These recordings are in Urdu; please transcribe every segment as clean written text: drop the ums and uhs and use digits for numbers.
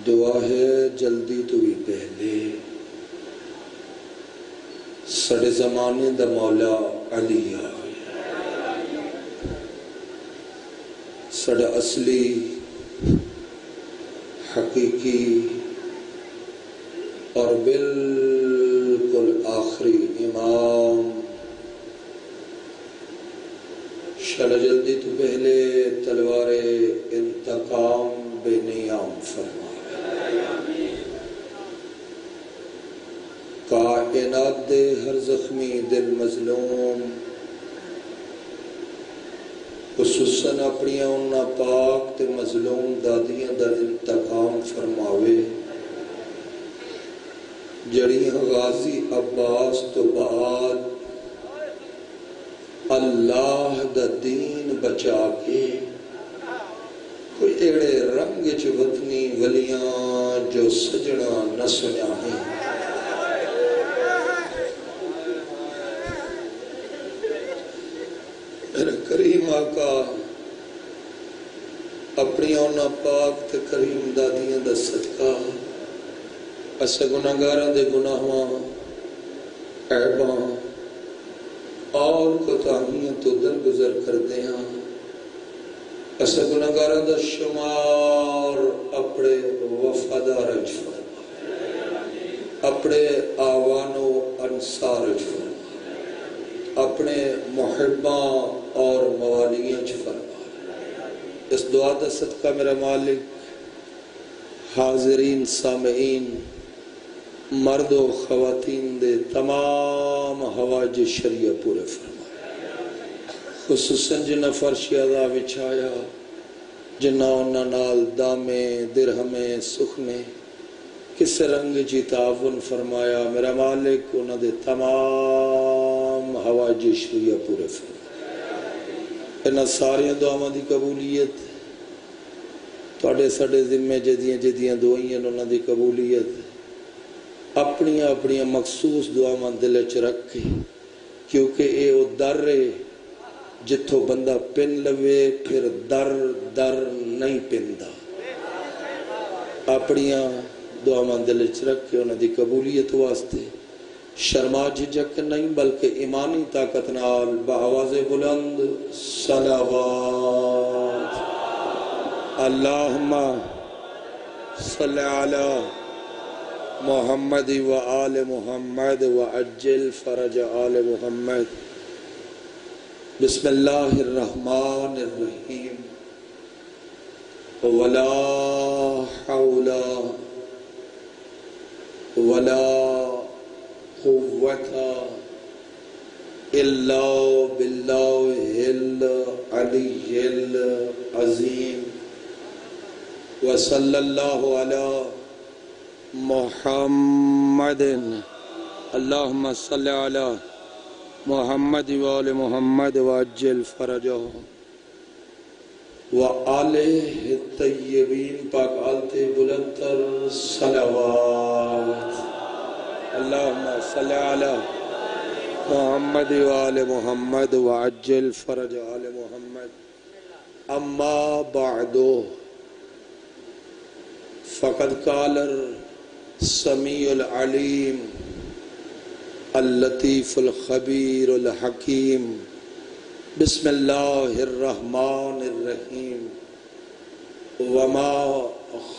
دعا ہے جلدی تو بھی پہلے سڑے زمانے دا مولا علی آوے، سڑا اصلی حقیقی اور بالکل آخری امام شڑا جلدی تو پہلے تلوار انتقام بے نیام فرما، کائنات دے ہر زخمی دل مظلوم خصوصاً اپنی انہا پاک تے مظلوم دادیاں دا انتقام فرماوے، جڑیاں غازی عباس تو بعد اللہ دا دین بچا کے کوئی ایڑے رنگ چ وطنی ولیاں جو سجنا نہ سنیا ہیں، کریم آقا اپنی اونا پاک تے کریم دادیاں دا صدقہ اسے گناہگاراں دے گناہاں عیباں اور کوتاہیاں تو درگزر کر دیاں، اسے گناہگاراں دا شمار اپنے وفادار اچ فرما، اپنے آوان و انصار اچ فرما، اپنے محباں اور موالیاں اچ فرما۔ اس دعا دا صدقہ میرا مالک حاضرین سامعین مرد و خواتین دے تمام حوائج شریعہ پورے فرما، خصوصاً جنہ فرشی عذاب وچھایا، جنہ انہ نال دامے درہمیں سخنے کس رنگ جی تعاون فرمایا، میرا مالک انہ دے تمام حوائج شریعہ پورے فرما۔ انہ ساری دعاواں دی قبولیت توڑے ساڑے ذمہ جدیاں دعائیں انہ دی قبولیت اپنی مخصوص دعاواں دل چ رکھے، کیونکہ اے او در ہے جتھو بندہ پن لوے پھر در نہیں پندا، اپنی دعاواں دل چ رکھے انہ دی قبولیت واسطے شرما جھجک نہیں بلکہ ایمانی طاقت نال بآواز بلند صلوات اللہم صلی علی محمد و آل محمد و عجل فرج آل محمد۔ بسم اللہ الرحمن الرحیم، ولا حول ولا قوة الا باللہ العلی العظیم، وصلی اللہ علی محمد اللہم صلی علی محمد و آل محمد وعجل فرجہ وآلہ الطیبین پاک آلت بلندر صلوات اللہم صلی علی محمد و آل محمد وعجل فرج آل محمد۔ اما بعدو فقد قال السمیع العلیم اللطیف الخبیر الحکیم، بسم اللہ الرحمن الرحیم، وما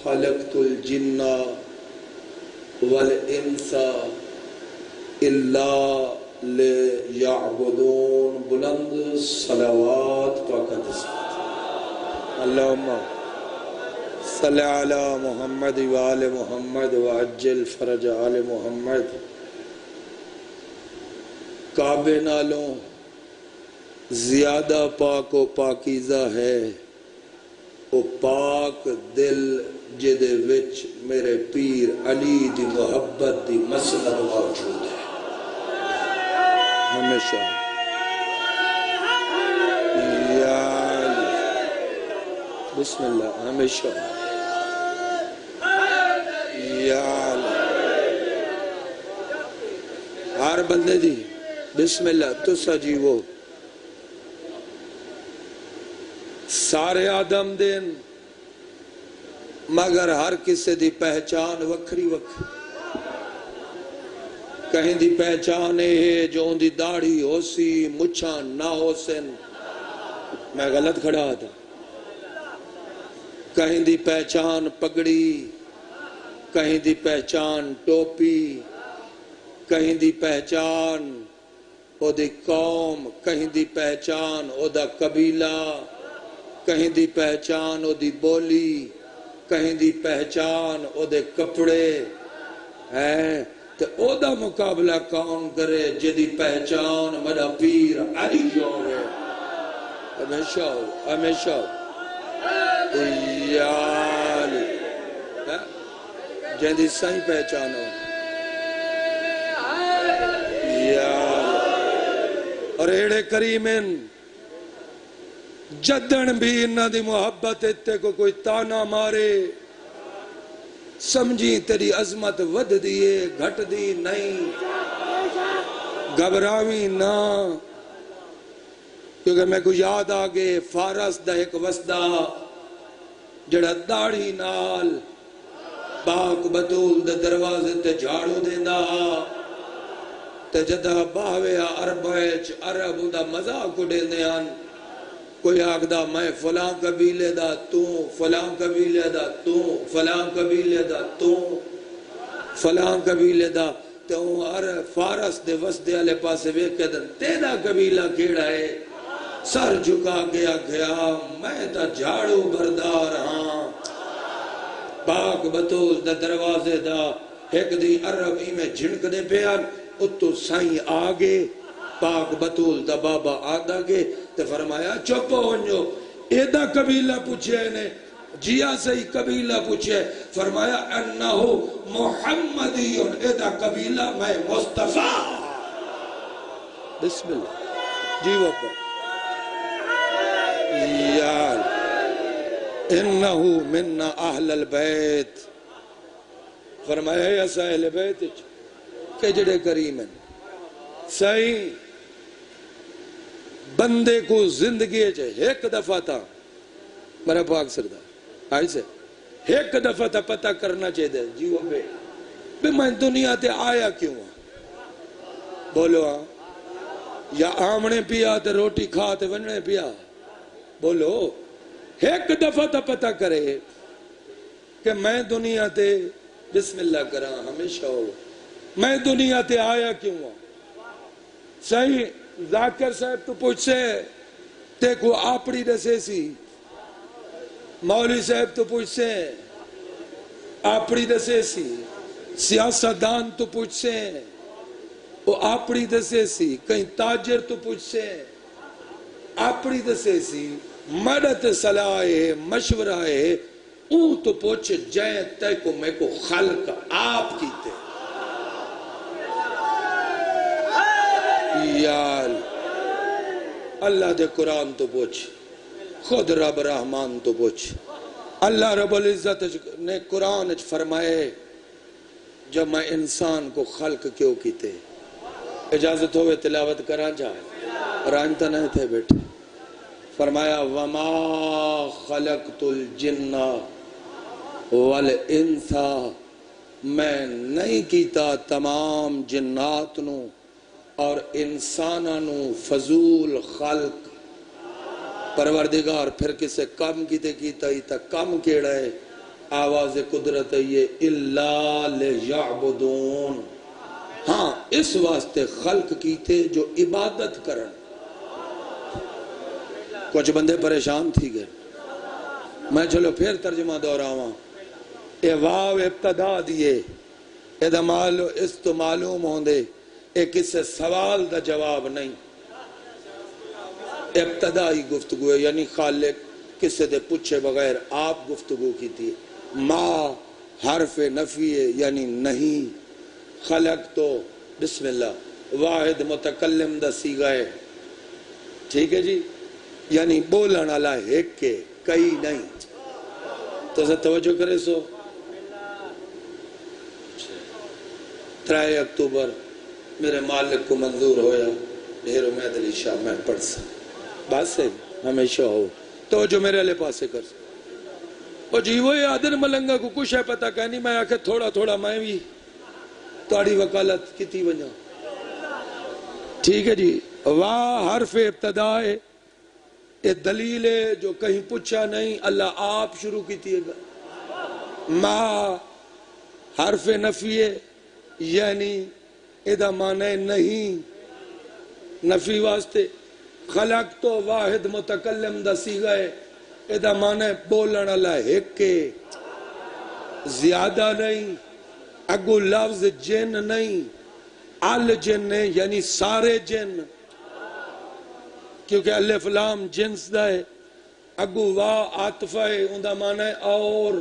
خلقت الجن والانس الا لیعبدون، بلند صلوات فقط اللہم صلی علی محمد و آل محمد وعجل فرج آل محمد۔ کعبے نالوں زیادہ پاک و پاکیزہ ہے او پاک دل جدے وچ میرے پیر علی دی محبت دی مسند موجود ہے ہمیشہ۔ یا علی بسم اللہ ہمیشہ یا علی، ہر بندے دی بسم اللہ تسا جیو سارے آدم دین مگر ہر کسی دی پہچان وکھری وکھری کہیں دی پہچان ہے جو ان دی داڑھی ہو سی مچھاں نہ ہو سن میں غلط کھڑا تھا کہیں دی پہچان پگڑی کہیں دی پہچان ٹوپی کہیں دی پہچان او دی قوم کہیں دی پہچان او دا قبیلہ کہیں دی پہچان او دی بولی کہیں دی پہچان او دے کپڑے ہیں تو او دا مقابلہ کون کرے جدی پہچان مدہ پیر علی جو ہے ہمیشہ ہو ہمیشہ ہو یا علی جدی صحیح پہچان ہو یا علی اور ایڑے کریمن جدن بھی انہا دی محبت اتے کو کوئی تانا مارے سمجھی تیری عظمت ود دیئے گھٹ دی نہیں گھبراوی نہ کیونکہ میں کو یاد آگے فارس دا ایک وسدہ جڑا داڑھی نال پاک بطول دا دروازے تے جھاڑو دینا تے جدہ باوے عربیچ عرب دا مزاق اڑے دیان کوئی آگدہ میں فلاں قبیلے دا تو فلاں قبیلے دا تو فلاں قبیلے دا تو فلاں قبیلے دا تو فارس دے وسدے والے پاسے ویکے دن تیرا قبیلہ کیڑا ہے سر جھکا گیا گیا میں تا جھاڑو بردار ہاں پاک بطول دا دروازے دا ایک دی عربی میں جھنک دے پیان اتو سائیں آگے پاک بطول دا بابا آدھا گے تو فرمایا چوپو ہنجو ایدہ قبیلہ پوچھے نے جیا سہی قبیلہ پوچھے فرمایا انہو محمدیون ایدہ قبیلہ میں مصطفیٰ بسم اللہ جی وقت یار انہو من اہل البیت فرمایا یا ساہل بیت کہ جڑے کریم ہیں صحیح بندے کو زندگی ہے ایک دفعہ تھا میرا پاک سردار آئی سے ایک دفعہ تھا پتہ کرنا چاہیے جی وہ بے میں دنیا تے آیا کیوں بولو ہاں یا آمنے پیا تے روٹی کھا تے وننے پیا بولو ایک دفعہ تھا پتہ کرے کہ میں دنیا تے بسم اللہ کرا ہمیشہ ہو میں دنیا تے آیا کیوں صحیح ذاکر صاحب تو پوچھ سے تے کو آپڑی دسے سی مولوی صاحب تو پوچھ سے آپڑی دسے سی سیاستدان تو پوچھ سے وہ آپڑی دسے سی کہیں تاجر تو پوچھ سے آپڑی دسے سی مدد صلاح ہے مشورہ ہے اون تو پوچھ جائیں تے کو میں کو خلق آپ کیتے یال اللہ دے قرآن تو پوچھ خود رب رحمان تو پوچھ اللہ رب العزت نے قرآن فرمائے جب میں انسان کو خلق کیوں کیتے اجازت ہوئے تلاوت کرا جائے رانتا نہیں تھے بیٹھے فرمایا وما خلقت الجن والانس میں نہیں کیتا تمام جنات نو اور انسانانو فضول خلق پروردگار پھر کسے کم کیتے کیتا ہی تا کم کیڑا ہے آواز قدرت ہے یہ اللہ لیعبدون ہاں اس واسطے خلق کیتے جو عبادت کرن کچھ بندے پریشان تھی گئے میں چلو پھر ترجمہ دہراواں اے واو ابتدا دیئے اس تو معلوم ہوندے ایک اس سے سوال دا جواب نہیں ابتدائی گفتگو ہے یعنی خالق کسے دے پوچھے بغیر آپ گفتگو کی تھی ما حرف نفی ہے یعنی نہیں خلق تو بسم اللہ واحد متکلم دا سیغہ ہے ٹھیک ہے جی یعنی بولن اللہ ایک کے کئی نہیں تو سے توجہ کرے سو 3 اکتوبر میرے مالک کو منظور ہویا ڈھیر امید علی شاہ میں پڑھ سا بات سے ہمیشہ ہو تو جو میرے لئے پاسے کر سا وہ جی وہ آدن ملنگا کو کچھ ہے پتہ کہنی میں آکے تھوڑا تھوڑا میں بھی تاڑی وکالت کیتی ونجا ٹھیک ہے جی واہ حرف ابتدا ہے یہ دلیل ہے جو کہیں پوچھا نہیں اللہ آپ شروع کیتی ہے گا ما حرف نفی ہے یعنی ادا معنی نہیں نفی واسطے خلق تو واحد متکلم دا سیغہ ہے ادا معنی بولن اللہ ایک زیادہ نہیں اگو لفظ جن نہیں ال جن ہے یعنی سارے جن کیونکہ الف لام جنس دا ہے اگو واہ عاطفہ ہے ان دا معنی اور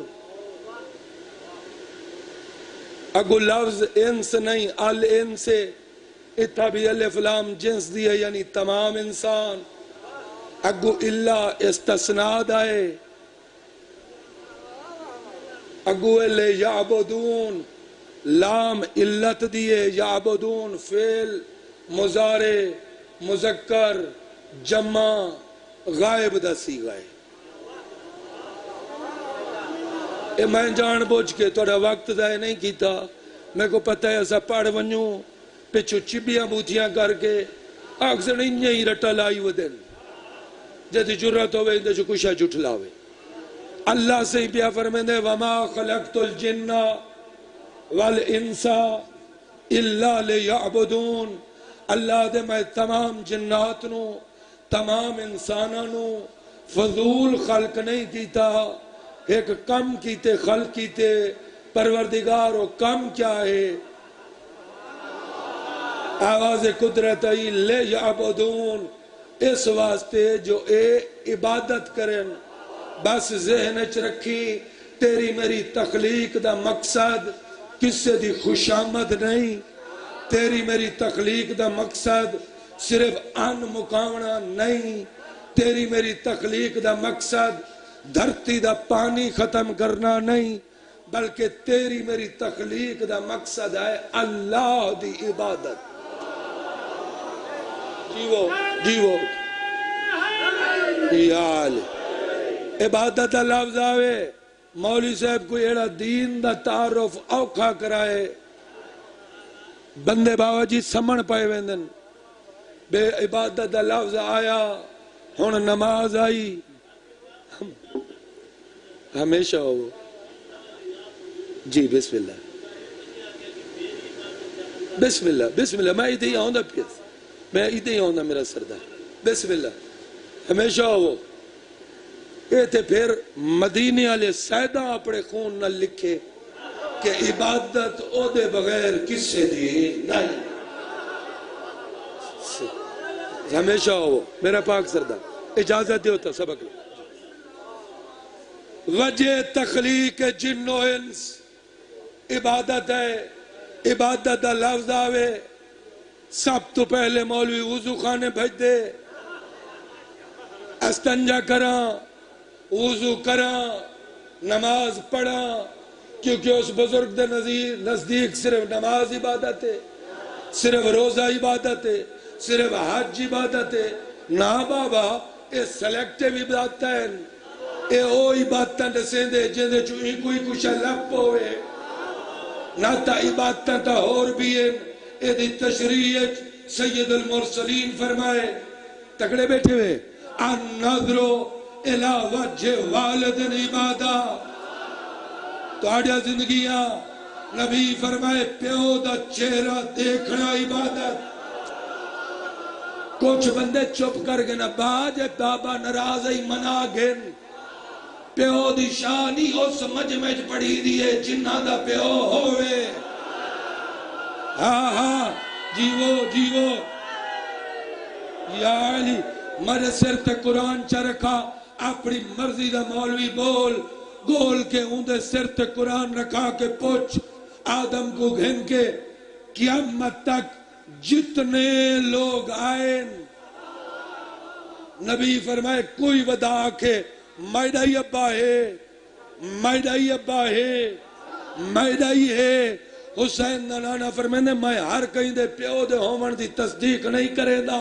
اگو لفظ انس نہیں ال انس ہے اتھا بھی الف لام جنس دی ہے یعنی تمام انسان اگو اللہ استثناء دائے اگو اللہ یعبدون لام علت دیئے یعبدون فعل مضارع مذکر جمع غائب دا سیغہ ہے اے میں جان بوجھ کے توڑا وقت دائے نہیں کیتا میں کو پتہ ہے ایسا پڑھ ونیوں پچھو چبیاں بوتیاں کر کے اکثر انہیں ہی رٹا لائی ودن جیدی جرات ہوئے اندھے جو کشا جھٹلاوے اللہ سے ہی پیا فرمیندے وَمَا خَلَقْتُ الْجِنَّ وَالْإِنسَ إِلَّا لِيَعْبُدُونَ اللہ دے میں تمام جناتنوں تمام انسانانوں فضول خلق نہیں کیتا ایک کم کیتے خلق کیتے پروردگار و کم کیا ہے آواز قدرت ای لے یعبدون اس واسطے جو اے عبادت کریں بس ذہن اچ رکھی تیری میری تخلیق دا مقصد کس سے دی خوش آمد نہیں تیری میری تخلیق دا مقصد صرف ان مقامنا نہیں تیری میری تخلیق دا مقصد دھرتی دا پانی ختم کرنا نہیں بلکہ تیری میری تخلیق دا مقصد ہے اللہ دی عبادت جیو یال عبادت دا لفظ آوے مولی صاحب کوئی ایڑا دین دا تعارف اوکھا کرائے بندے باوا جی سمن پائے ویندن بے عبادت دا لفظ آیا ہون نماز آئی ہمیشہ ہو جی بسم اللہ بسم اللہ بسم اللہ میں ادھے ہی آؤں دا پیس میں ادھے ہی آؤں دا میرا سردار بسم اللہ ہمیشہ ہو یہ تھے پھر مدینے والے سیدہ اپنے خون نہ لکھے کہ عبادت او دے بغیر کس سے دی نہیں ہمیشہ ہو میرا پاک سردار اجازت دے ہوتا سبق لے وجہ تخلیق جن و انس عبادت ہے عبادت دا لفظ آوے سب تو پہلے مولوی وضو خانے بھج دے استنجا کراں وضو کراں نماز پڑھاں کیونکہ اس بزرگ دے نزدیک صرف نماز عبادت ہے صرف روزہ عبادت ہے صرف حج عبادت ہے نا بابا اے سلیکٹیو عبادت ہے اے او عبادتاں دسیں دے جندے چو ہی کوئی کچھ لپ ہوئے نہ تا عبادتاں تا اور بھی ہیں اے دی تشریح سید المرسلین فرمائے تکڑے بیٹھے ہوئے النظرو الہ وجہ والدن عبادہ تو آڑیا زندگیاں نبی فرمائے پیو دا چہرہ دیکھنا عبادت کچھ بندے چپ کر گئے نا باج بابا نراز ہی منا گن پیو دی شانی اس مجمج پڑھی دیئے جنہ دا پیو ہوئے ہاں ہاں جیو یا علی مرے سر تے قرآن چرکھا اپنی مرضی دا مولوی گول کے اوندے سر تے قرآن رکھا کے پوچھ آدم کو گھن کے قیامت تک جتنے لوگ آئیں نبی فرمائے کوئی ودا آکھے مائدائی ابا ہے مائدائی ابا ہے مائدائی ہے حسین نانا فرمائے میں ہر کہیں دے پیو دے ہومن دی تصدیق نہیں کرے دا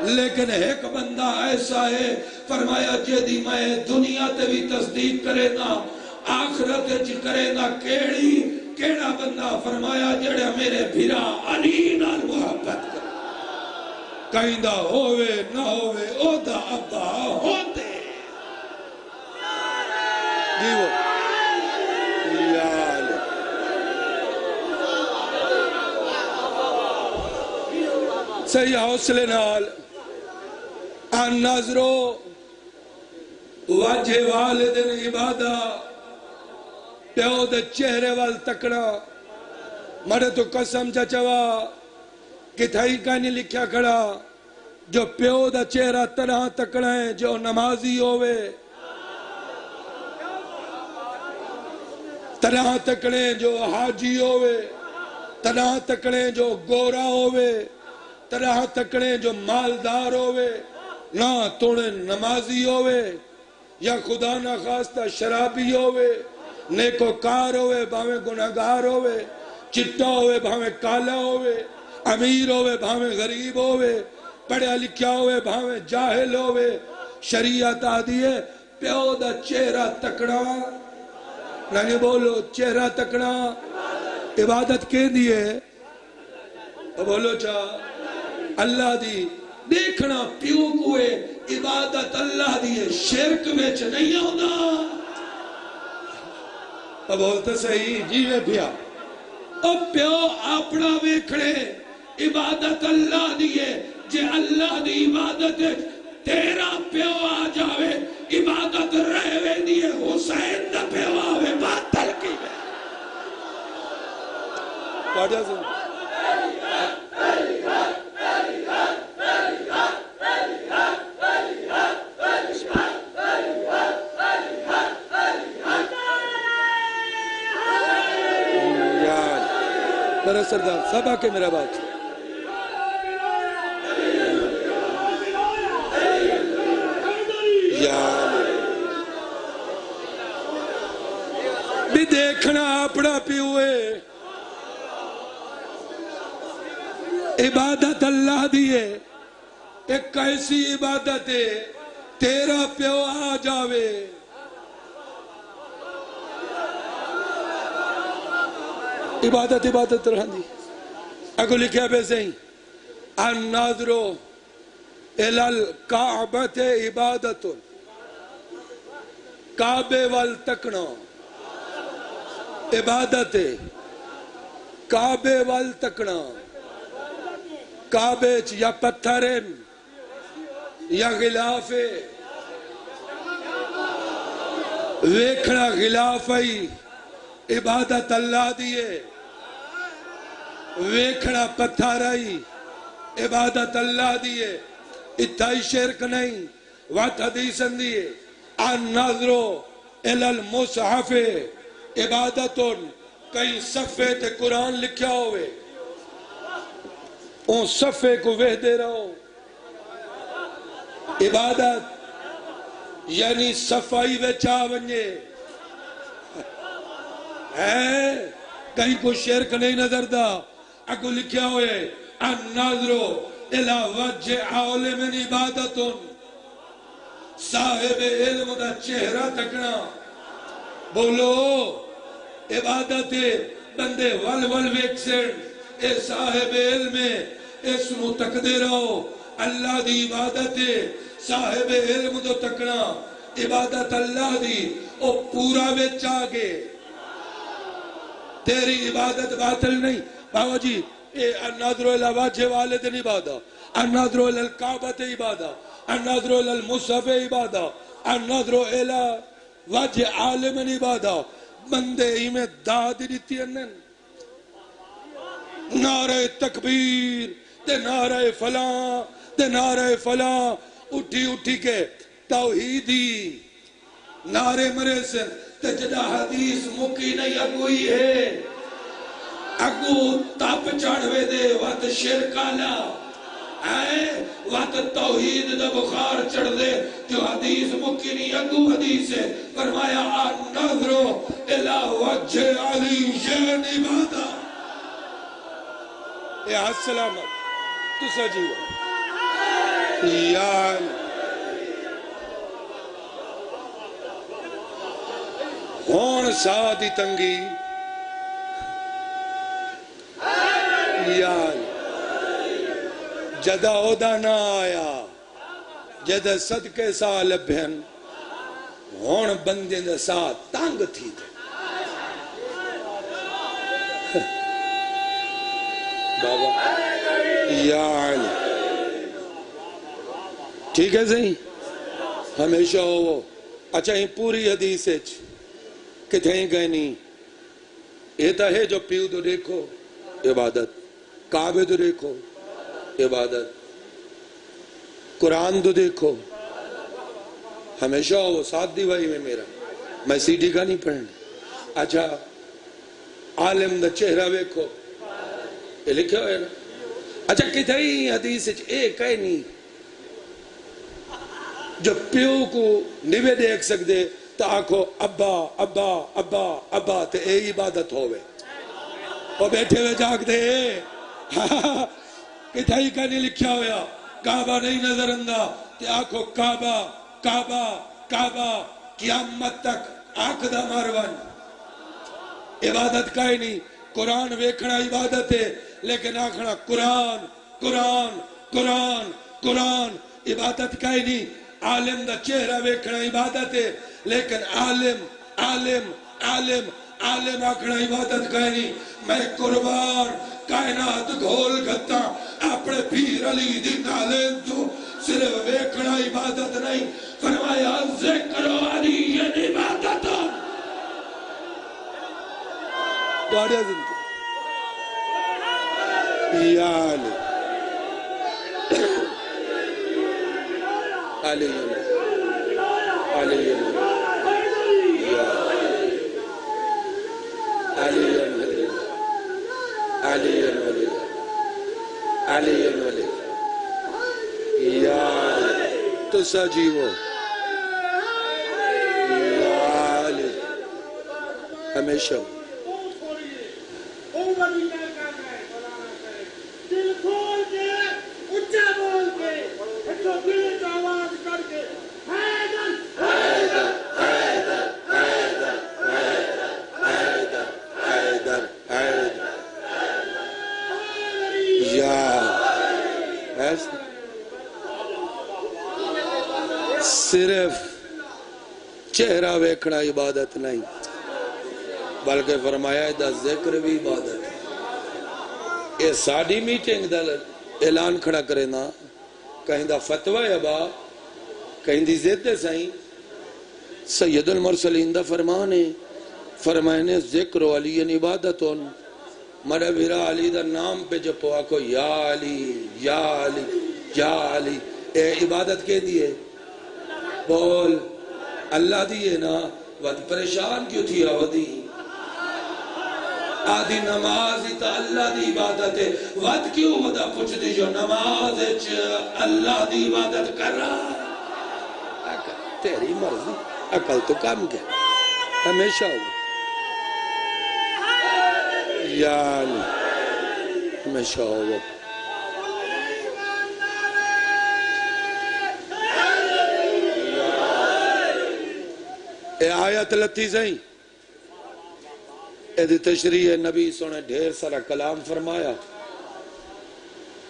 لیکن ایک بندہ ایسا ہے فرمایا جیدی میں دنیا تے بھی تصدیق کرے نا آخرت چ کرے نا کیڑا بندہ فرمایا جڑا میرے بھرا علی نال محبت کرے کہیں دا ہووے نہ ہووے او دا ابا ہوتے جیو یال صحیح حوصلے نال ان نظرو وجہ والدن عبادہ پیو دے چہرے وال تکڑا مڑے تو قسم چچوا کتھائی کا نہیں لکھیا کھڑا جو پیو دا چہرہ طرح تکڑا ہے جو نمازی ہوئے طرح تکڑے جو حاجی ہوئے طرح تکڑے جو گورا ہوئے طرح تکڑے جو مالدار ہوئے نہ توڑے نمازی ہوئے یا خدا نہ خواستہ شرابی ہوئے نیکو کار ہوئے بھاویں گناہگار ہوئے چٹا ہوئے بھاویں کالا ہوئے امیر ہوئے بھاویں غریب ہوئے پڑھیا لکھیا ہوئے بھاویں جاہل ہوئے شریعت آدھیے پیو دا چہرہ تکڑا نہیں بولو چہرہ تکڑا عبادت کے دیئے بولو چاہ اللہ دی دیکھنا پیو کوئے عبادت اللہ دیئے شرک میں نہیں ہونا اب بولتا صحیح جی میں پیا اب پیو اپنا ویکھڑے عبادت اللہ دیئے جے اللہ دی عبادت تیرا پیو آ جاوے عبادت رہوے دیئے حسین دا پیو آوے باطل کی میں پاڑیا سے برا سردار سب آکے میرا بات بھی دیکھنا اپنا پیوے عبادت اللہ دیئے ایک ایسی عبادت ہے تیرا پیو آ جاوے عبادت رہن دی اگو لکھیا بے سہیں الناظرو الالکعبت عبادت کعبے والتکنا عبادت کعبے والتکنا کعبے یا پتھرن یا غلافے ویکھنا غلافی عبادت اللہ دیئے ویکھنا پتھرائی عبادت اللہ دیئے اتھائی شرک نہیں وات حدیثن دیئے النظرو الالمصحف عبادتن کئی صفحے تے قرآن لکھیا ہوئے ان صفحے کو وہ دے رہو عبادت یعنی صفائی وچا ونجے ہے کہیں کو شرک نہیں نظر دا اگو لکھیا ہوئے الناظرو الہ وجہ عالم عبادتن صاحب علم دا چہرہ تکنا بولو عبادت بندے ول ویکسن اے صاحب علم اسمو تک دے رہو اللہ دی عبادت صاحب علم دو تکنا عبادت اللہ دی او پورا ویچ آگے تیری عبادت باطل نہیں بابا جی الناظرو الہ وجہ والدن عبادہ الناظرو الہ الکعبت عبادہ الناظرو الہ المصحف عبادہ الناظرو الہ وجہ عالم عبادہ بندے ہی میں داد دیتی انن نعرہ تکبیر دے نعرہ فلاں دے نعرہ فلاں اٹھی کے توحیدی نعرے مرے سے تے جدا حدیث مکی نہیں اگوئی ہے اگو تاپ چاڑھوے دے وات شرکالا وات توحید دا بخار چڑھ دے جو حدیث مکی نہیں اگو حدیث ہے فرمایا النظرو الہ وجہ علی شین عبادہ اے السلامت تو سجیو یا ہون سادی تنگی یا جدہ اودا نہ آیا جدہ صدقے سا لبھن ہون بندے دے ساتھ تانگ تھی تھے بابا یا علی ٹھیک ہے صحیح ہمیشہ ہو اچھا ہی پوری حدیث ہے کتھیں گئے نہیں یہ تا ہے جو پیو تو دیکھو عبادت کعبے تو دیکھو عبادت قرآن تو دیکھو ہمیشہ ہو ساتھ دیوائی میں میرا میں سی ڈی کا نہیں پڑھنے اچھا عالم دا چہرہ دیکھو یہ لکھے ہوئے نا اچھا کتھیں حدیث ایک ہے نہیں جو پیو کو نوے دیکھ سکتے تو آنکھو ابا ابا ابا ابا تے اے عبادت ہوئے وہ بیٹھے ہوئے جاگ دے کتھائی کا نہیں لکھیا ہویا کعبہ نہیں نظر اندہ تے آنکھو کعبہ کعبہ کعبہ قیامت تک آنکھ دا ماروان عبادت کا ہی نہیں قرآن ویکھنا عبادت ہے لیکن آنکھنا قرآن قرآن قرآن قرآن عبادت کا ہی نہیں عالم دا چہرہ ویکھنا عبادت ہے لیکن عالم عالم عالم عالم آکھنا عبادت کا ہی نہیں میں قربان کائنات گھول گھتا اپنے پیر علی دی تعلیم تو صرف ویکھنا عبادت نہیں فرمایا ذکر علی عبادت دوڑیا زندگی یا علی علی علی علی علی علی علی یا تو سجیو یا علی ہمیشہ دل کھول کے اچھا بول کے اچھو دل کا آواز کر کے حیدر حیدر حیدر حیدر حیدر حیدر حیدر یا صرف چہرہ ویکھنا عبادت نہیں بلکہ فرمایا دا ذکر بھی عبادت ہے یہ ساڑی میٹنگ دا اعلان کھڑا کرے نا کہیں دا فتوہ ہے با کہیں دی زیدے سائیں سید المرسلین دا فرمانے فرمانے ذکر و علی عبادتون مرے بھیرا علی دا نام پہ جپو آکو یا علی یا علی یا علی اے عبادت کے دیئے بول اللہ دیئے نا وقت پریشان کیوں تھی آودی آدھی نماز تا اللہ دی عبادت ہے وقت کیوں ودا پوچھ دی جو نماز اللہ دی عبادت کر رہا تیری مرضی عقل تو کام کیا ہمیشہ ہوگا یا علی ہمیشہ ہوگا اے آیت لتی زہیں ایدی تشریح نبی سونے ڈھیر سارا کلام فرمایا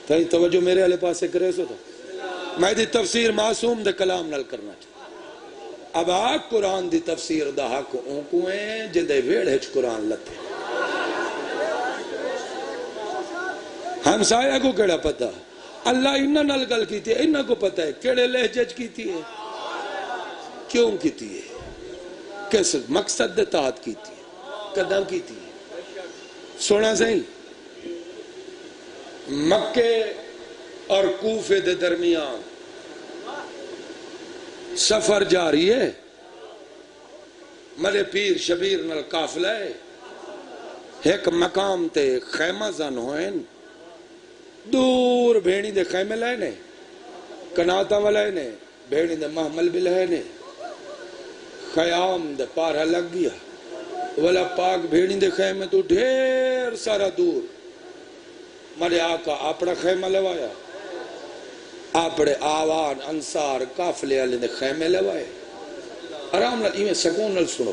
تھا توجہ میرے علیہ پاس سے کرے سو تھا میں دی تفسیر معصوم دے کلام نل کرنا چاہتا اب آگ قرآن دی تفسیر دا حق اونکویں جندے ویڑ ہچ قرآن لتے ہم سایہ کو کیڑا پتا اللہ انہا نل گل کی تھی انہا کو پتا ہے کیڑے لہجج کی تھی ہے کیوں کی تھی ہے کس مقصد دے تحت کی تھی قدم کی تھی سونا صحیح مکے اور کوفے دے درمیان سفر جاری ہے مرے پیر شبیر نل قافلہ ہے ایک مقام تے خیمہ زن ہوئیں دور بھیڑی دے خیمے لائنے کناتا والائنے بھیڑی دے محمل بھی لائنے خیام دے پارہ لگ گیا والا پاک بھیڑی دے خیمے تو ڈھیر سارا دور مرے آقا اپنا خیمہ لوایا اپنے آوان انصار قافلے والے نے خیمے لوائے آرام نال ایویں سکون نال سنو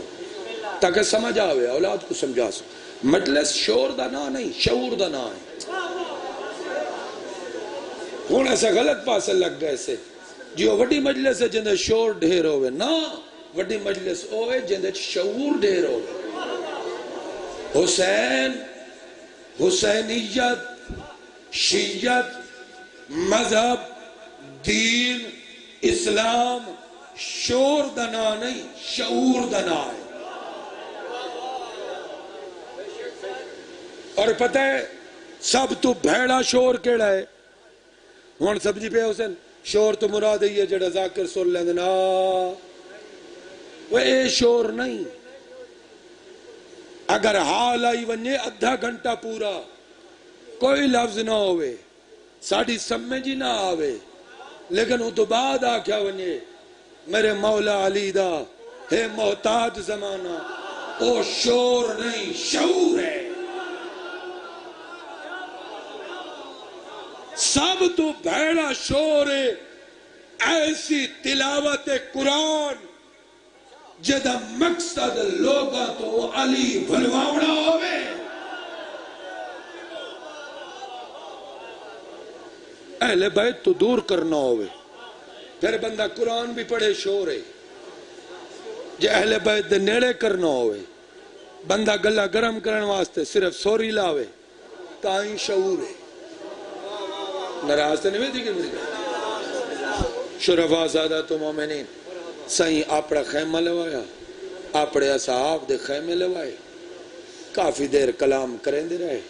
تاکہ سمجھ آوے اولاد کو سمجھا سکو مجلس شور دا نا نہیں شعور دا نا ہے ہون ایسا غلط پاسے لگ گئے سے جو وڈی مجلس ہے جندے شور ڈھیر ہوئے نا وڈی مجلس ہوئے جندے شعور ڈھیر ہوئے حسینیت شیعت مذہب دین اسلام شور دنا نہیں شعور دنا ہے اور پتہ ہے سب تو بھیڑا شور کیڑا ہے ہون سمجھی پہ حسین شور تو مراد ہے جڑا ذاکر سن لیں نا وہ اے شور نہیں اگر حال آئی ونجے ادھا گھنٹہ پورا کوئی لفظ نہ ہوئے ساڑھی سمجھی نہ آوے لیکن وہ تو بعد آکھیا ونجے میرے مولا علی دا ہے محتاج زمانہ او شور نہیں شعور ہے سب تو بھیڑا شور ہے ایسی تلاوت قرآن جدہ مقصد لوگا تو علی بھلواؤنا ہوئے اہل بیت تو دور کرنا ہوئے پھر بندہ قرآن بھی پڑھے شور ہے جے اہل بیت دے نیڑے کرنا ہوئے بندہ گلہ گرم کرن واسطے صرف سوری لاوے تائیں شعور ہے نراز نہیں ہوئی تھی شرفا سادات و مومنین سائیں اپنا خیمہ لوایا اپنے اصحاب دے خیمے لوائے کافی دیر کلام کریں دے رہے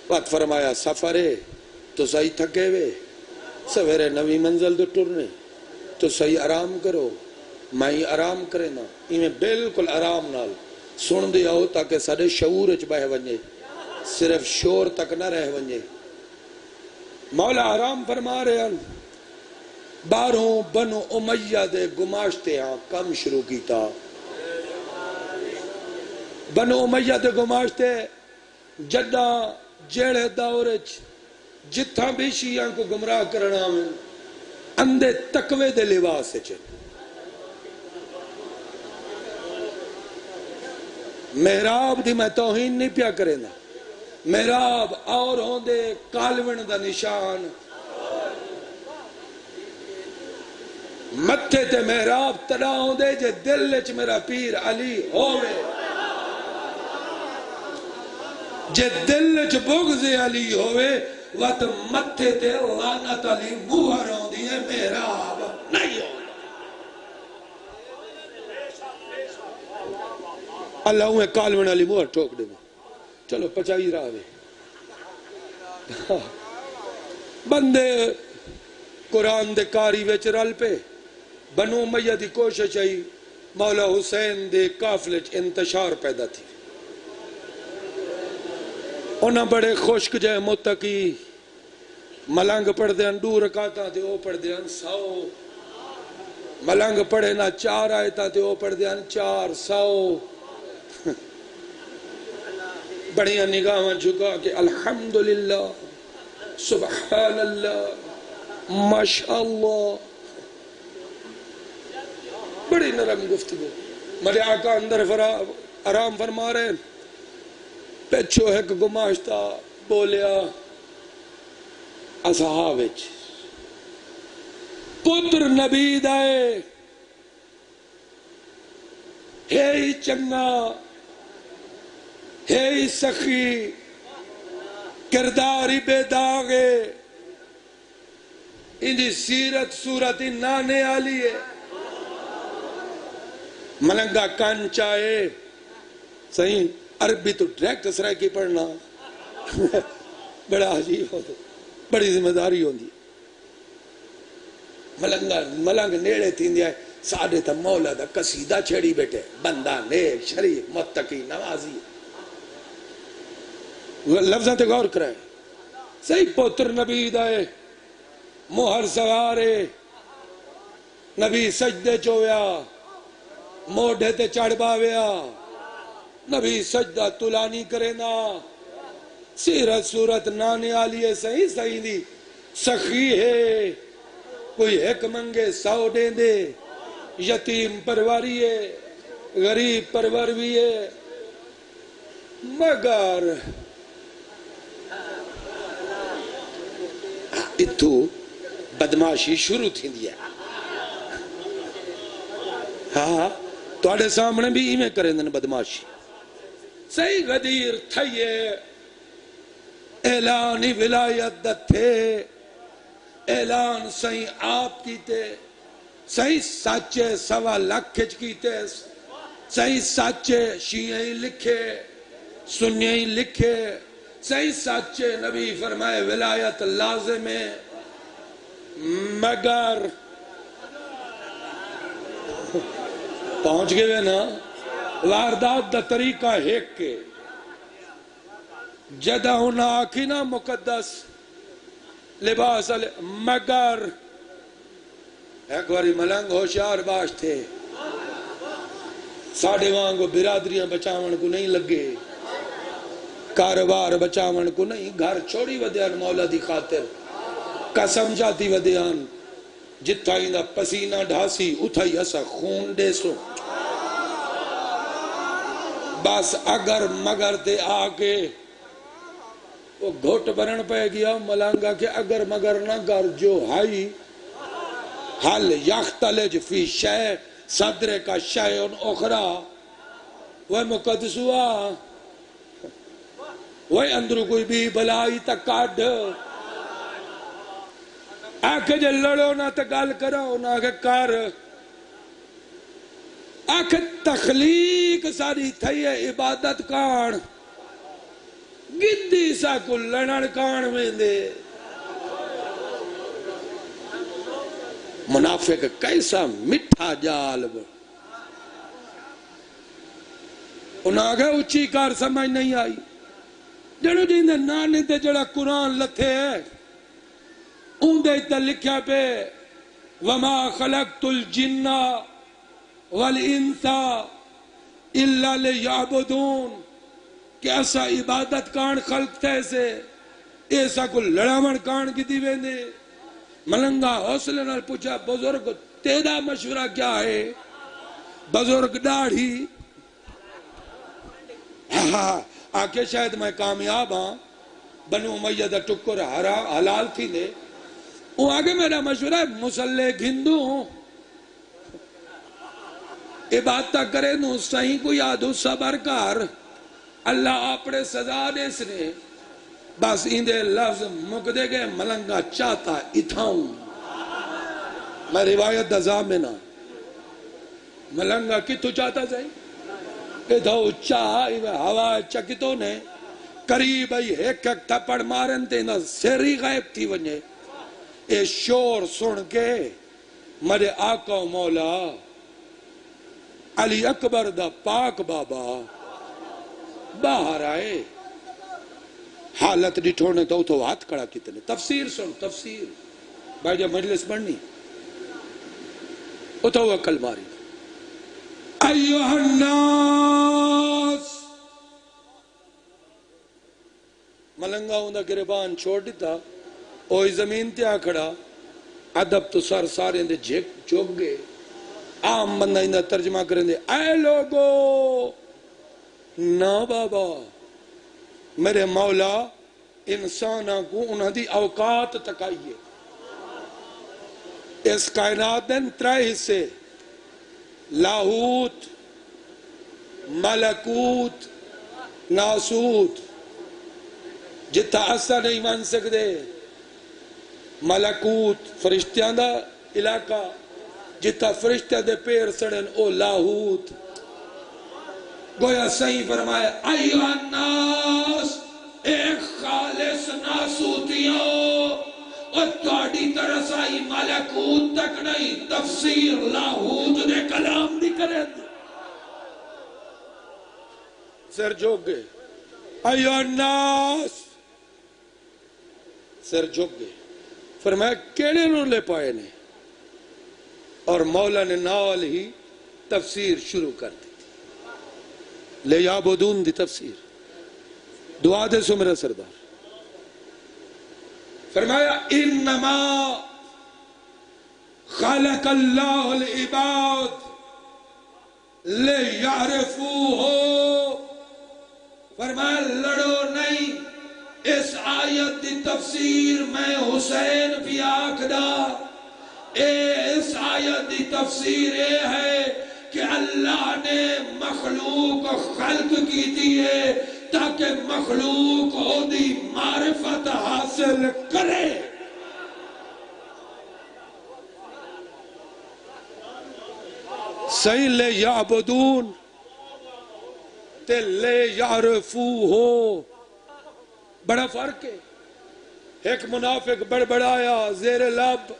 وقت فرمایا سفر ہے تو صحیح تھکے ہوئے سویرے نوی منزل دے ٹرنے تو صحیح آرام کرو میں آرام کرے نا میں بالکل آرام نال سن دیا ہو تاکہ سارے شعور اچ بہ ونجے صرف شور تک نہ رہ ونجے مولا آرام فرما رہے ہیں باروں بنو امیہ دے گماشتے ہیں کم شروع کیتا بنو امیہ دے گماشتے جدہ جیڑے دورچ جتھا بھی شیعہ کو گمراہ کرنا میں اندے تقوی دے لباس سے چل محراب دی میں توہین نہیں پیا کرے نا محراب اور ہوندے کالون دا نشان متھے تے محراب تڑا ہوندے جے دل لچ میرا پیر علی ہوئے جے دل لچ بغض علی ہوئے وقت متھے تے لعنت علی موہر ہوندی ہے محراب نہیں ہوئے اللہ ہوئے کالون علی موہر ٹھوک دے چلو پچائی راوے بندے قرآن دے کاری ویچ رل پہ بنو امیہ دی کوشش آئی مولا حسین دے قافلے انتشار پیدا تھی انہاں بڑے خوشک جائے متقی ملنگ پڑھ دے دو رکاتا تے او پڑھ دے 100 ملنگ پڑھے نہ 4 آیتا تے او پڑھ دے 400 بڑیاں نگاہاں جھکا کہ الحمدللہ سبحان اللہ ماشاءاللہ بڑی نرم گفتگو میرے آقا اندر آرام فرما رہے پیچھو ایک گماشتا بولیا اصحابچ پتر نبی دائے ہے ہی چنگا ہے ہی سخی کرداری بے داغے اندھی سیرت صورت نانے آلی ہے ملنگا کان چاہے صحیح عربی تو ڈریکٹ اسرائے کی پڑھنا بڑا عجیب ہوتا بڑی ذمہ داری ہوندی ملنگ نیڑے تین دیا ہے ساڑھے تا مولا دا قصیدہ چھڑی بیٹھے بندہ نیک شریف متقی نوازی لفظاں تے غور کرائے صحیح پتر نبی دائے مہر سوارے نبی سجدے چویا موڑھے تے چڑھ باویا نبی سجدہ تلانی کرے نا سیرت صورت نانے آلی ہے صحیح دی سخی ہے کوئی ایک منگے 100 دے دے، یتیم پروریے غریب پروریے، مگر اتھو بدماشی شروع تھی دیا۔ ہاں توڑے سامنے بھی ہی میں کریں دن بدماشی۔ صحیح غدیر تھئیے اعلانی ولایت تھے، اعلان صحیح آپ کیتے، صحیح سچے 1.25 لاکھ کیتے، صحیح سچے شیعہ لکھے سنی لکھے، صحیح سچے نبی فرمائے ولایت لازم ہے، مگر پہنچ گئے نا واردات دا طریقہ ایک کے جدہ ہونا آکھی نا مقدس لباس مگر ایک باری ملنگ ہوشیار باش تھے، ساڑھے وہاں برادریاں بچاون کو نہیں لگے، کاروبار بچاون کو نہیں، گھر چھوڑی ودیان مولا دی خاطر، قسم جاتی ودیان جتھا ہی دا پسینہ ڈھاسی اتھا ہی ایسا خون دے سو، بس اگر مگر تے آکے وہ گھوٹ برن پہ گیا ملانگا کہ اگر مگر نہ گر جو ہائی حل یختلج فی شے صدر کا شیعن اخرى وہ مقدس ہوا وہ اندرو کوئی بھی بلائی تک کاٹ آکھے جے لڑو نہ تگال کرو نہ کہ کار آکھے تخلیق ساری تھئی ہے عبادت کان گدی سا کو لڑن کان میں دے منافق کیسا مٹھا جالب انہاں گئے اچھی کار سمجھ نہیں آئی جنہوں جیندے نانے تے جڑا قرآن لتھے ہے اندے تے لکھیا پہ وَمَا خَلَقْتُ الْجِنَّ وَالْإِنسَ إِلَّا لِيَعْبُدُونَ کہ ایسا عبادت کان خلق تھے سے ایسا کو لڑاون کان کی دیویں دے ملنگا حوصلے نال پوچھا بزرگ تیرا مشورہ کیا ہے بزرگ ڈاڑھی آکے شاید میں کامیاب ہاں بنو امیہ دا ٹکر حلال تھی دے وہ آگے میرا مشورہ ہے مسلح گھندو ہوں عبادتہ کرے نو صحیح کو یادو صبر کار اللہ اپنے سزا دے سنے بس اندے لفظ مقدے گئے ملنگا چاہتا اتھاؤں میں روایت دا زامنہ ملنگا کتو چاہتا صحیح ادھاؤ چاہ ہوا چکتوں نے قریب ایک تھپڑ مارن تے نا سری غائب تھی ونجے اے شور سن کے میرے آقا و مولا علی اکبر دا پاک بابا باہر آئے حالت ڈٹھونے تو ہاتھ کڑا کتنے تفسیر سن تفسیر بھائی جب مجلس پڑھنی اتو عقل ماری ایوہ الناس ملنگا ہوں دا گربان چھوڑ دیتا اوہی زمین تے آ کھڑا ادب تو سر سارے دے جھک چوک گئے عام بندہ اندہ ترجمہ کریں دے اے لوگو نا بابا میرے مولا انسانہ کو انہاں دی اوقات تکائیے اس کائنات دن 3 حصے لاہوت ملکوت ناسوت جتا اثر نہیں مان سکتے ملکوت فرشتیاں دا علاقہ جتا فرشتہ دے پیر سڑن او لاہوت گویا صحیح فرمائے ایوہ الناس ایک خالص ناسوتیوں اور توڑی ترسائی ملکوت تک نہیں تفسیر لاہوت دے کلام نہیں کریں سر جھوک گئے ایوہ الناس سر جھوک گئے فرمایا کیڑے نو لے پائے نے اور مولا نے نال ہی تفسیر شروع کر دی لے یعبدون دی تفسیر دعا دے سو میرا سردار، فرمایا انما خلق اللہ العباد لیعرفوہ، فرمایا لڑو نہیں، اس آیت دی تفسیر میں حسین بھی آکھدا، اس آیت دی تفسیر یہ ہے کہ اللہ نے مخلوق خلق کی دیئے تاکہ مخلوق دی معرفت حاصل کرے۔ صحیح، لے یعبدون تے لے یعرفوہ، بڑا فرق ہے۔ ایک منافق بڑبڑایا زیر لب،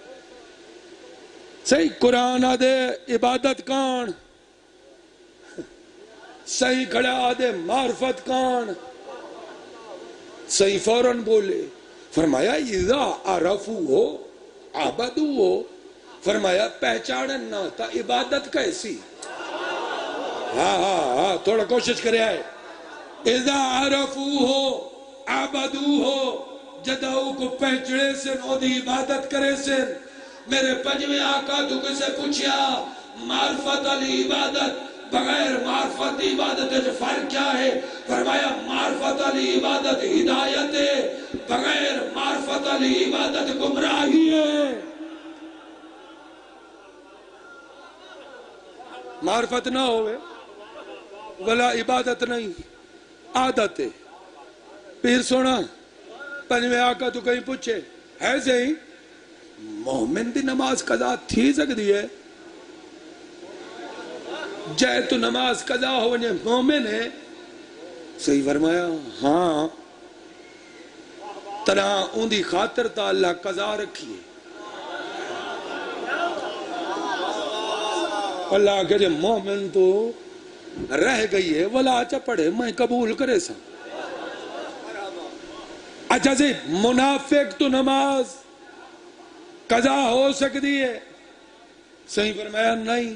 صحیح قرآن آدھے عبادت کان، صحیح کھڑا آدھے معرفت کان، صحیح فوراً بولے، فرمایا اذا عرفوہ عبدوہ، فرمایا پہچانن نہ تا عبادت کیسی؟ ہاں تھوڑا کوشش کرے آئے، اذا عرفوہ عبدوہ، جدہو کو پہچڑے سن او دی عبادت کرے سن۔ میرے پنجویں آقا تو کسے پوچھیا معرفت علی عبادت بغیر معرفت عبادت فرق کیا ہے؟ فرمایا معرفت علی عبادت ہدایت ہے، بغیر معرفت علی عبادت گمراہی ہے۔ معرفت نہ ہوئے ولا عبادت نہیں، عادت ہے۔ پیر سونا پنجویں آقا تو کہیں پوچھے ہے صحیح مومن دی نماز قضا تھی سکتی ہے؟ جائے تو نماز قضا ہو ونجے مومن ہے؟ صحیح فرمایا ہاں، طرح ان دی خاطر تا اللہ قضا رکھیے۔ اللہ کہ مومن تو رہ گئی ہے ولا اچھا پڑھے میں قبول کرے سا۔ اچھا سے منافق تو نماز قضا ہو سکتی ہے؟ صحیح فرمایا نہیں۔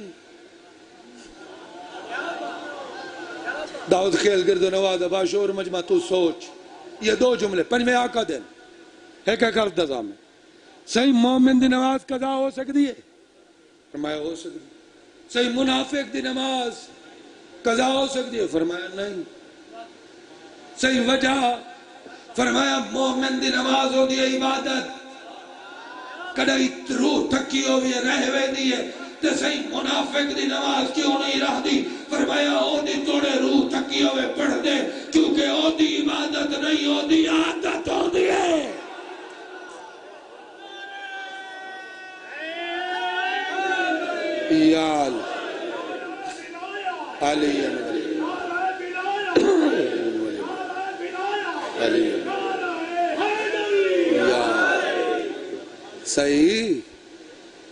داؤد خیل گرد و نواز باشور مجمع تو سوچ، یہ دو جملے پنجویں آقا دن ایک حرف دزا میں، صحیح مومن دی نماز قضا ہو سکتی ہے؟ فرمایا ہو سکتی ہے۔ صحیح منافق دی نماز قضا ہو سکتی ہے؟ فرمایا نہیں۔ صحیح وجہ؟ فرمایا مومن دی نماز ہو دی عبادت، کڑائی روح تھکی ہوئی رہ ہوئے دیئے، تے صحیح منافق دی نماز کیوں نہیں رہ دی؟ فرمایا او دی توڑے روح تھکی ہوئے پڑھ دے، کیونکہ او دی عبادت نہیں، او دی عادت ہو دی ہے۔ یا علی صحیح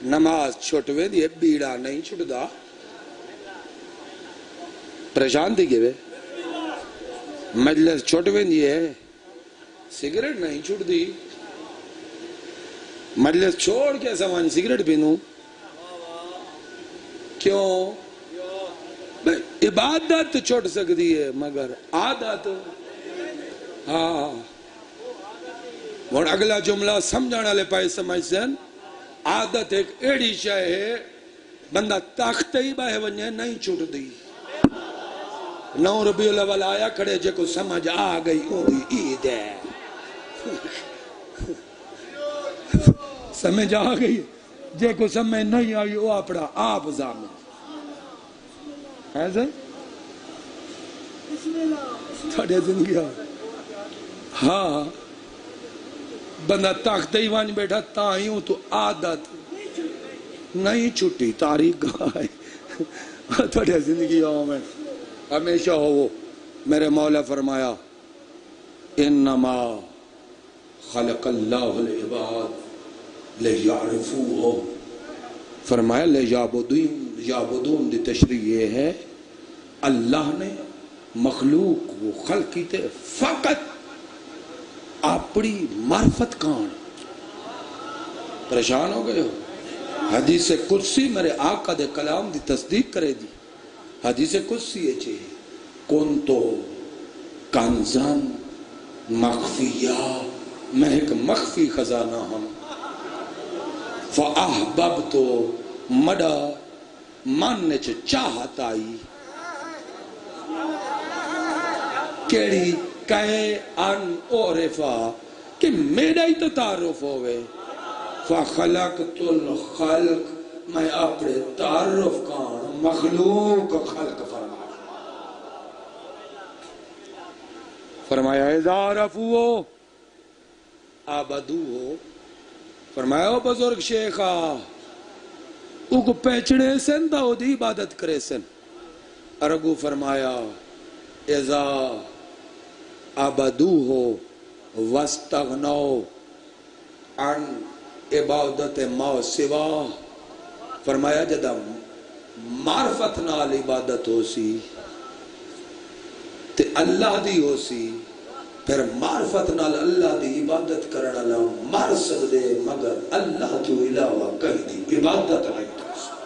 نماز چھوٹویں دیئے بیڑا نہیں چھوٹدا، پریشان دی گئے مجلس چھوٹویں دیئے سگریٹ نہیں چھوٹ دی، مجلس چھوڑ کے سوانی سگریٹ پینوں کیوں؟ عبادت چھوٹ سکتی ہے مگر عادت ہاں۔ اور اگلا جملہ سمجھانا لے پائے سمجھ سن، عادت ایک ایڑی شاہ ہے بندہ تاکتے ہی باہے ونجے نہیں چھوٹ دی۔ نو ربیع الاول آیا کھڑے جے کو سمجھ آ گئی اون دی عید ہے، سمجھ آ گئی جے کو سمجھ نہیں آئی وہ اپنا آپ زامن ہے سن تھوڑے زندگی ہاں بندہ تاکتے ہی وانج بیٹھا تائیوں تو عادت نہیں چھٹی تاریخ گائے تھوڑے زندگی میں ہمیشہ ہو وہ۔ میرے مولا فرمایا انما خلق اللہ العباد لیعرفوہ، فرمایا لیعبدون دی تشریح یہ ہے اللہ نے مخلوق وہ خلق کی تے فقط اپنی معرفت کان۔ پریشان ہو گئے ہو؟ حدیث قدسی میرے آقا دے کلام دی تصدیق کرے دی، حدیث قدسی ہے چھے کنتو کنزن مخفیہ، میں ایک مخفی خزانہ ہوں۔ فَأَحْبَبْتُ مَڈا من چ چاہت آئی کیڑی کہے ان عرفا کہ میرا ہی تو تعارف ہوئے فَخَلَقْتُ الْخَلْقِ میں اپنے تعارف کان مخلوق خلق فرمایا اذا رفو آبدو فرمایا او بزرگ شیخا او کو پیچھڑے سن دا او دی عبادت کرے سن ارگو فرمایا اذا آبدو واستغنو عن عبادت ما سوا فرمایا جدہ معرفت نال عبادت ہو سی تے اللہ دی ہو سی پھر معرفت نال اللہ دی عبادت کرنا اللہ مر سکدے مگر اللہ تو علاوہ کہیں دی عبادت نہیں کر سکتے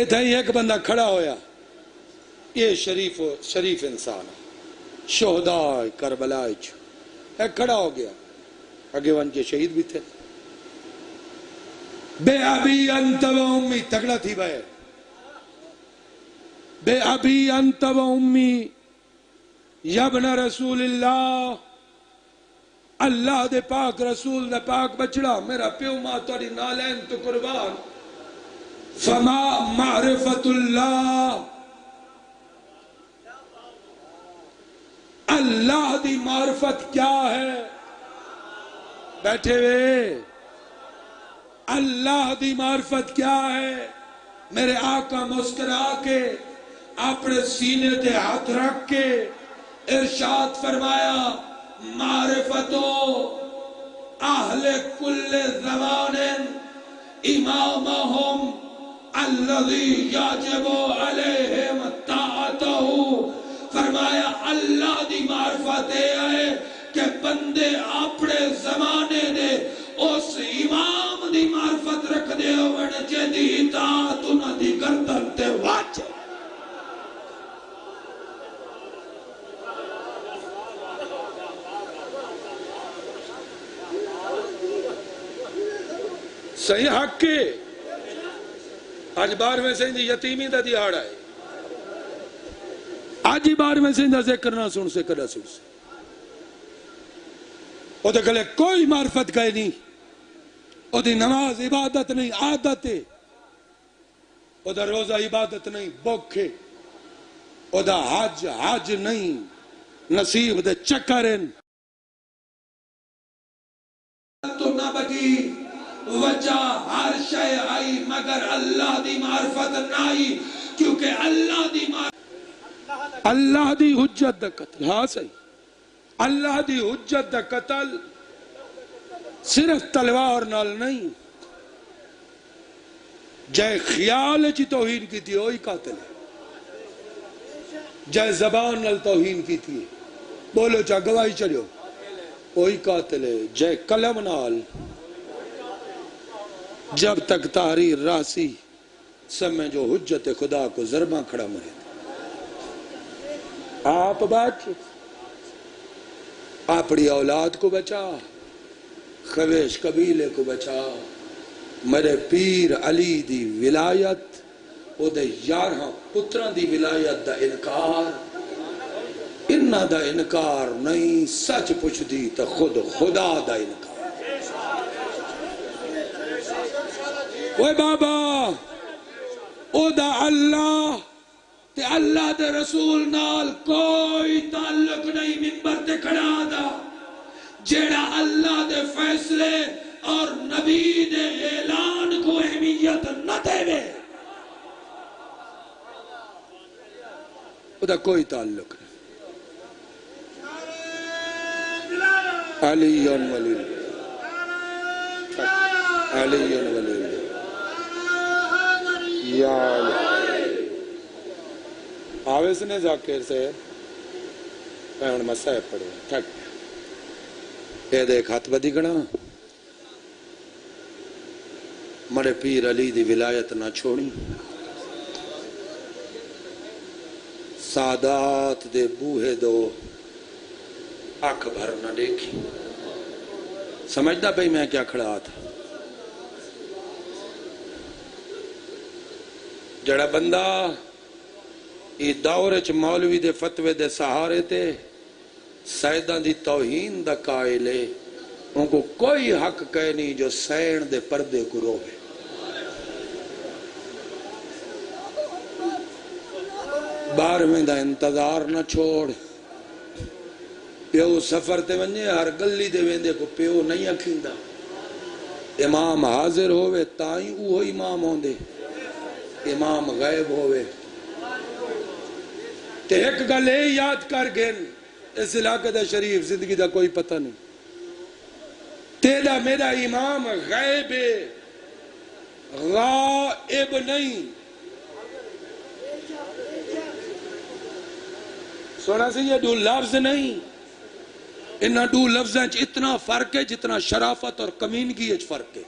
اتھا ہی ایک بندہ کھڑا ہویا یہ شریف انسان شہداء کربلا ایک کھڑا ہو گیا آگے وان کے شہید بھی تھے بے ابی انت و امی تگڑا تھی بھائی بے ابی انت و امی یبن رسول اللہ اللہ دے پاک رسول دے پاک بچڑا میرا پیو ماں توڑی نالین تو قربان فما معرفت اللہ اللہ دی معرفت کیا ہے بیٹھے ہوئے اللہ دی معرفت کیا ہے میرے آقا مسکرا کے اپنے سینے تے ہاتھ رکھ کے ارشاد فرمایا معرفتو اہل کل زمان امامہم الذی یاجب علیہم طاعتہ فرمایا اللہ دی معرفت ہے کہ بندے اپنے زمانے دے اس امام دی معرفت رکھ دے ہوئے جدی اطاعت انہ دی گردن تے واجب صحیح حق کے آج 12ویں سندھ یتیمی دا دیہاڑا ہے آج ہی 12ویں سندھ ذکر نہ سن سے کرنا سن سے او دے گلے کوئی معرفت گئے نہیں او دی نماز عبادت نہیں عادت ہے او دا روزہ عبادت نہیں بوکھے او دا حج نہیں نصیب دے چکرن تو نہ بگی وجہ ہر شے آئی مگر اللہ دی معرفت نہ آئی کیونکہ اللہ دی معرفت اللہ دی حجت دا قتل ہاں صحیح اللہ دی حجت دا قتل صرف تلوار نال نہیں جائے خیال چی توہین کی تھی وہی قاتل ہے جائے زبان نال توہین کی تھی بولو چاہ گواہی چڑھو وہی قاتل ہے جائے قلم نال جب تک تحریر راسی سب میں جو حجت خدا کو ضرباں کھڑا مرے آپ بچ اپنی اولاد کو بچا خویش قبیلے کو بچا میرے پیر علی دی ولایت او دے 11 پتران دی ولایت دا انکار انہ دا انکار نہیں سچ پوچھ دی تا خود خدا دا انکار وہ بابا او دا اللہ تے اللہ دے رسول نال کوئی تعلق نہیں منبر تے کھڑا دا جیڑا اللہ دے فیصلے اور نبی دے اعلان کو اہمیت نہ دے وے او دا کوئی تعلق نہیں علی ولی علی ولی یا حافظ نے ذاکر سے پیون مسائب پڑھو تھک اے دیکھ ہاتھ بدی گنا مرے پیر علی دی ولایت نہ چھوڑی سادات دے بوہے دو آنکھ بھر نہ دیکھی سمجھدا پئی میں کیا کھڑا تھا؟ جڑا بندہ یہ دور چ مولوی دے فتوے دے سہارے تے سیداں دی توہین دا قائل ہے، ان کو کوئی حق کہے نہیں جو سین دے پردے کو روے۔ بارہویں دا انتظار نہ چھوڑ، پیو سفر تے ونجے ہر گلی دے ویندے کو پیو نہیں اکھیندا، امام حاضر ہوئے تائیں اوہ امام ہوندے، امام غیب ہوئے۔ تے ایک گل اے یاد کر گئن، اس علاقے دا شریف زندگی دا کوئی پتہ نہیں، تیرا میرا امام غیب غائب نہیں۔ سونا سے یہ دو لفظ نہیں، انہا دو لفظیں اتنا فرق ہے جتنا شرافت اور کمینگی اچ فرق ہے،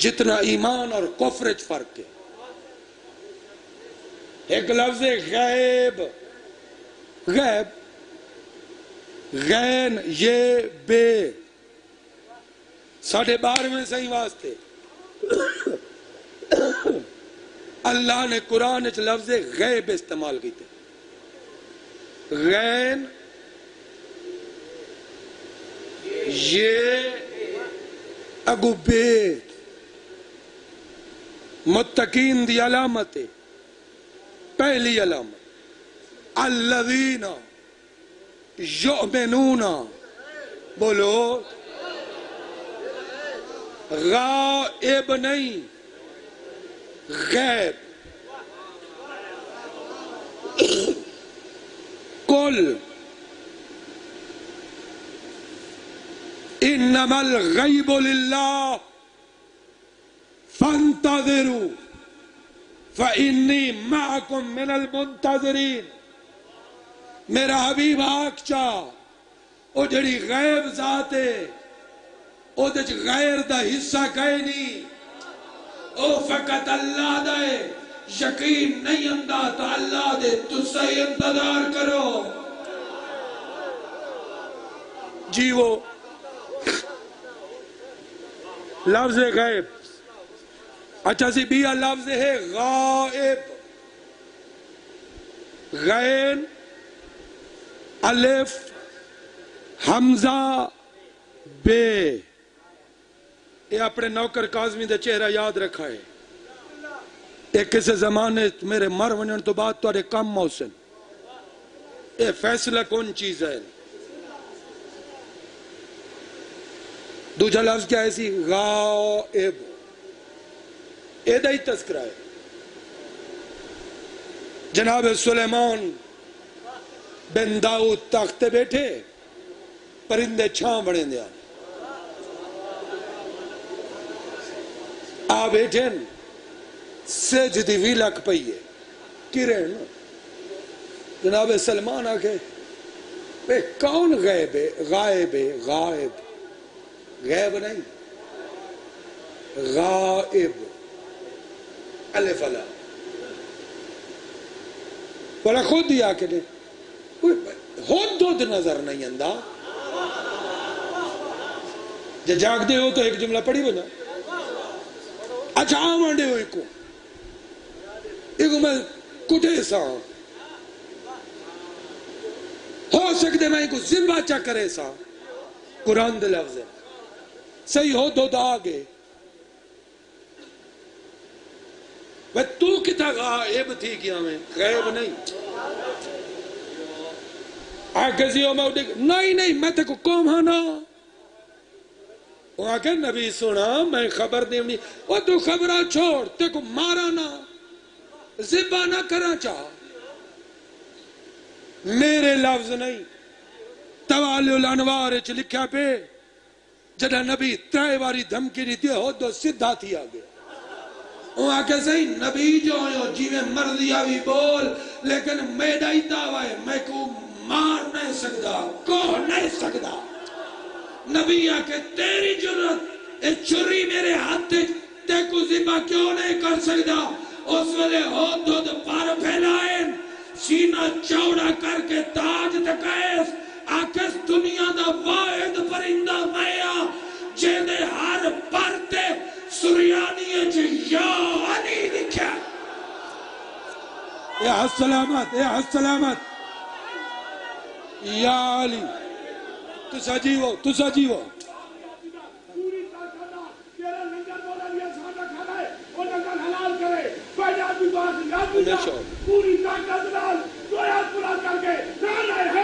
جتنا ایمان اور کفر اچ فرق ہے۔ ایک لفظ غیب، غیب غین یہ بے، 12.5 صحیح واسطے اللہ نے قرآن اچ لفظ غیب استعمال کی تھے، غین یہ اگو بیت متقین دی علامت ہے، پہلی علامت الذین یؤمنون، بولو غائب نہیں، غیب۔ قل انما الغیب للہ فانتظروا فإنی معکم من المنتظرین۔ میرا حبیب آگ چاہ او جڑی غیب ذات ہے، او دج غیر دا حصہ کہے نہیں، او فقط اللہ دے، یقین نہیں اندہ تو اللہ دے تُس سے انتظار کرو۔ جی وہ لفظ غیب، اچھا سی بھی لفظ ہے غائب، غین الف حمزہ بے، یہ اپنے نوکر کاظمی دے چہرہ یاد رکھا ہے، ایک کسی زمانے میرے مر ونن تو بات تو کم موسن، یہ فیصلہ کون چیز ہے۔ دوجہ لفظ کیا ہے سی غائب، یہ دا ہی تذکرہ ہے۔ جناب سلیمان بن داؤد تخت بیٹھے، پرندے چھاں بڑھیں دیا، آ بیٹھیں سجدی وی لکھ پئیے کرن، جناب سلمان آکے بے کون غیب ہے؟ غائب ہے، غائب، غیب نہیں، غائب الف اللہ، بولا خود ہی آکے نے خود دودھ نظر نہیں اندہ، جب جاگ دے ہو تو ایک جملہ پڑھی بنا، اچھا آمانڈے ہو ایکو میں کٹے سا ہو سکتے میں ایکو زمبا چا کرے سا، قرآن دے لفظ ہے صحیح ہو دو دا آگے، وہ تو کتا غائب تھی کیا میں غیب نہیں، آگے سی ہو میں دیکھ نہیں میں تے کو قوم ہانا، وہ آگے نبی سنا میں خبر دیونی، وہ تو خبرہ چھوڑ تے کو مارانا زبا نہ کرا چاہ، میرے لفظ نہیں، توالی الانوار اچھ لکھا پہ جدہ نبی ترائے واری دھمکی نہیں دیئے ہو دو سدھا تھی آگے، وہ آگے صحیح نبی جو ہو جیوے مرضی آوی بول، لیکن میڈا ہی دعویٰ ہے میں کو مار نہیں سکتا، کوہ نہیں سکتا، نبی آکے تیری جرت اے چھری میرے ہاتھ تے کو زبا کیوں نہیں کر سکتا، اس ویلے ہو دودھ پار پھیلائیں، سینہ چوڑا کر کے تاج تکائیس، آکس دنیا دا واحد پرندہ میا جیدے ہر پرتے سریانی جو یا علی لکھا یا السلامت یا السلامت یا علی تسا جیو پوری طاقت تیرا لنگر بولا لیا سادہ کھانا ہے وہ لنگر حلال کرے کوئی آدمی بات یاد بھی جا پوری طاقت نال کوئی آدھ پورا کر کے نہ